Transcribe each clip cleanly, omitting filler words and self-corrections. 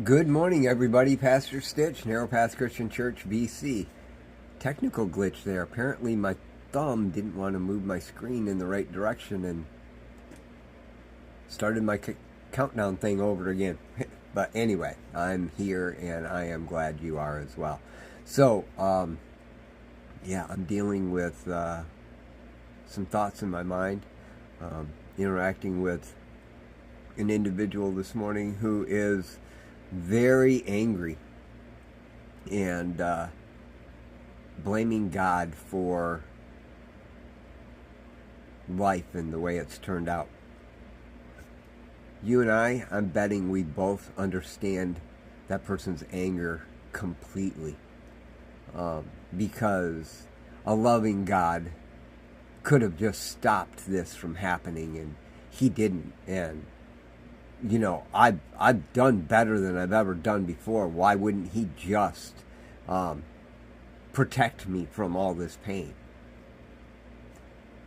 Good morning, everybody. Pastor Stitch, Narrow Path Christian Church, BC. Technical glitch there. Apparently, my thumb didn't want to move my screen in the right direction and started my countdown thing over again. But anyway, I'm here and I am glad you are as well. So, I'm dealing with some thoughts in my mind, interacting with an individual this morning who is very angry and blaming God for life and the way it's turned out. You and I'm betting we both understand that person's anger completely, because a loving God could have just stopped this from happening, and he didn't. And you know, I've done better than I've ever done before. Why wouldn't he just protect me from all this pain?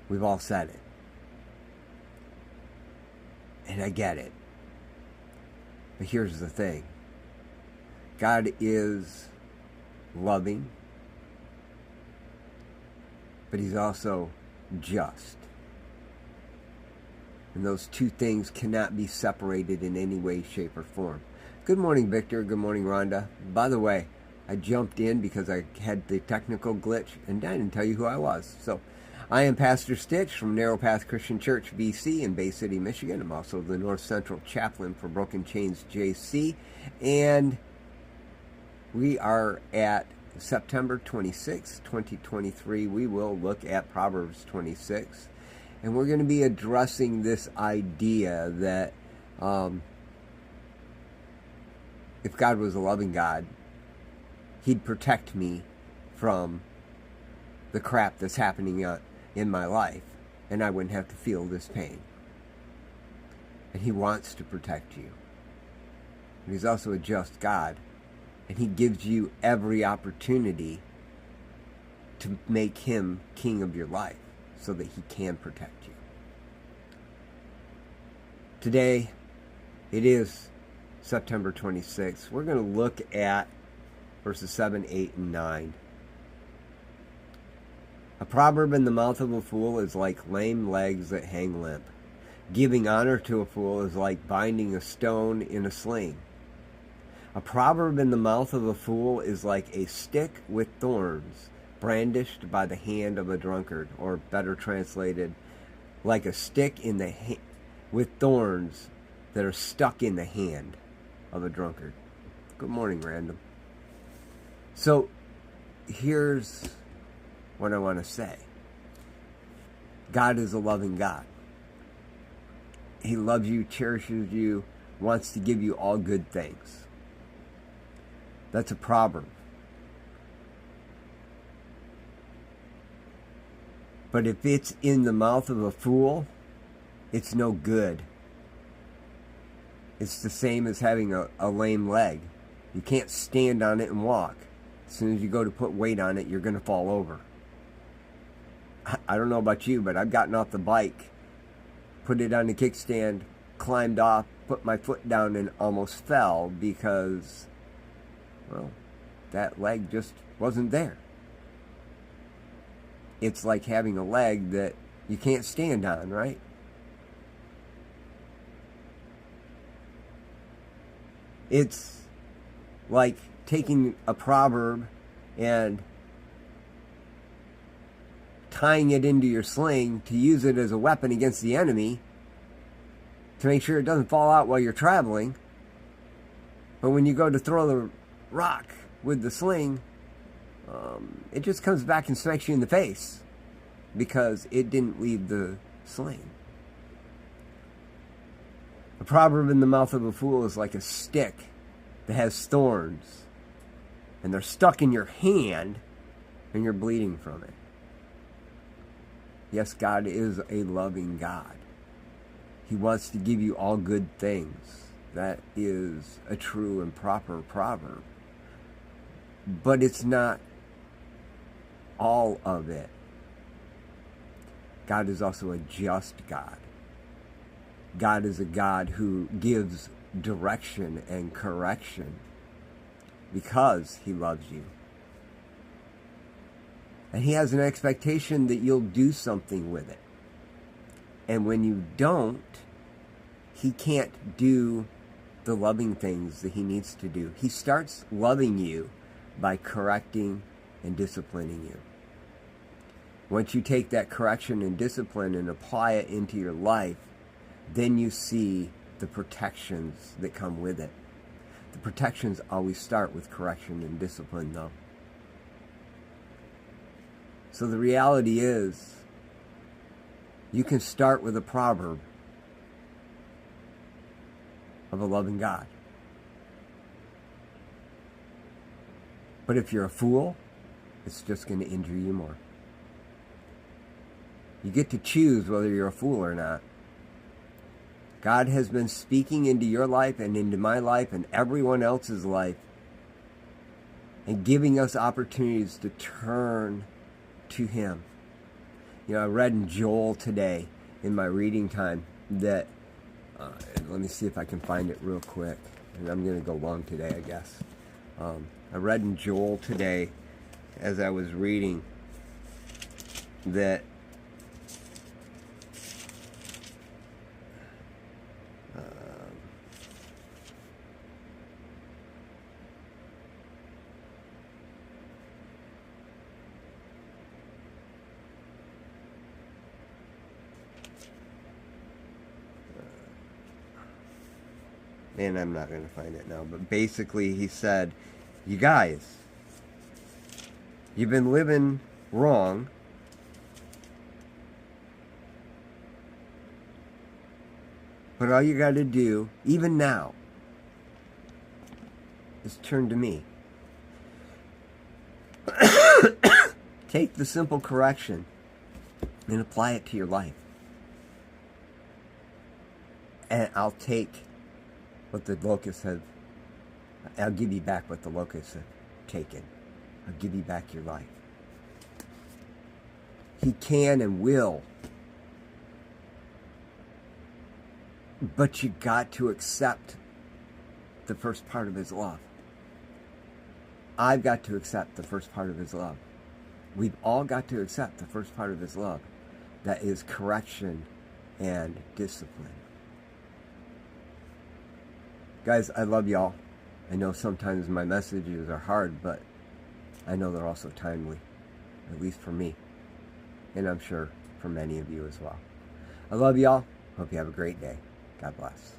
We've all said it. And I get it. But here's the thing. God is loving, but he's also just. And those two things cannot be separated in any way, shape, or form. Good morning, Victor. Good morning, Rhonda. By the way, I jumped in because I had the technical glitch, and I didn't tell you who I was. So, I am Pastor Stitch from Narrow Path Christian Church, BC, in Bay City, Michigan. I'm also the North Central Chaplain for Broken Chains JC. And we are at September 26, 2023. We will look at Proverbs 26. And we're going to be addressing this idea that if God was a loving God, he'd protect me from the crap that's happening in my life, and I wouldn't have to feel this pain. And he wants to protect you. And he's also a just God, and he gives you every opportunity to make him king of your life, so that he can protect you. Today, it is September 26th. We're going to look at verses 7, 8, and 9. A proverb in the mouth of a fool is like lame legs that hang limp. Giving honor to a fool is like binding a stone in a sling. A proverb in the mouth of a fool is like a stick with thorns, brandished by the hand of a drunkard, or better translated, like a stick in the with thorns that are stuck in the hand of a drunkard. Good morning, Random. So, here's what I want to say. God is a loving God. He loves you, cherishes you, wants to give you all good things. That's a proverb. But if it's in the mouth of a fool, it's no good. It's the same as having a lame leg. You can't stand on it and walk. As soon as you go to put weight on it, you're going to fall over. I don't know about you, but I've gotten off the bike, put it on the kickstand, climbed off, put my foot down, and almost fell because, well, that leg just wasn't there. It's like having a leg that you can't stand on, right? It's like taking a proverb and tying it into your sling to use it as a weapon against the enemy to make sure it doesn't fall out while you're traveling. But when you go to throw the rock with the sling, it just comes back and smacks you in the face because it didn't leave the sling. A proverb in the mouth of a fool is like a stick that has thorns, and they're stuck in your hand, and you're bleeding from it. Yes, God is a loving God. He wants to give you all good things. That is a true and proper proverb. But it's not all of it. God is also a just God. God is a God who gives direction and correction because he loves you. And he has an expectation that you'll do something with it. And when you don't, he can't do the loving things that he needs to do. He starts loving you by correcting and disciplining you. Once you take that correction and discipline and apply it into your life, then you see the protections that come with it. The protections always start with correction and discipline, though. So the reality is, you can start with a proverb of a loving God. But if you're a fool, it's just going to injure you more. You get to choose whether you're a fool or not. God has been speaking into your life and into my life and everyone else's life and giving us opportunities to turn to him. You know, I read in Joel today in my reading time that, let me see if I can find it real quick. And I'm going to go long today, I guess. I read in Joel today as I was reading that and I'm not going to find it now, but basically he said, you guys, you've been living wrong, but all you got to do, even now, is turn to me. Take the simple correction and apply it to your life. And I'll take what the locusts have, I'll give you back what the locusts have taken. I'll give you back your life. He can and will. But you got to accept the first part of his love. I've got to accept the first part of his love. We've all got to accept the first part of his love. That is correction and discipline. Guys, I love y'all. I know sometimes my messages are hard, but I know they're also timely, at least for me, and I'm sure for many of you as well. I love y'all. Hope you have a great day. God bless.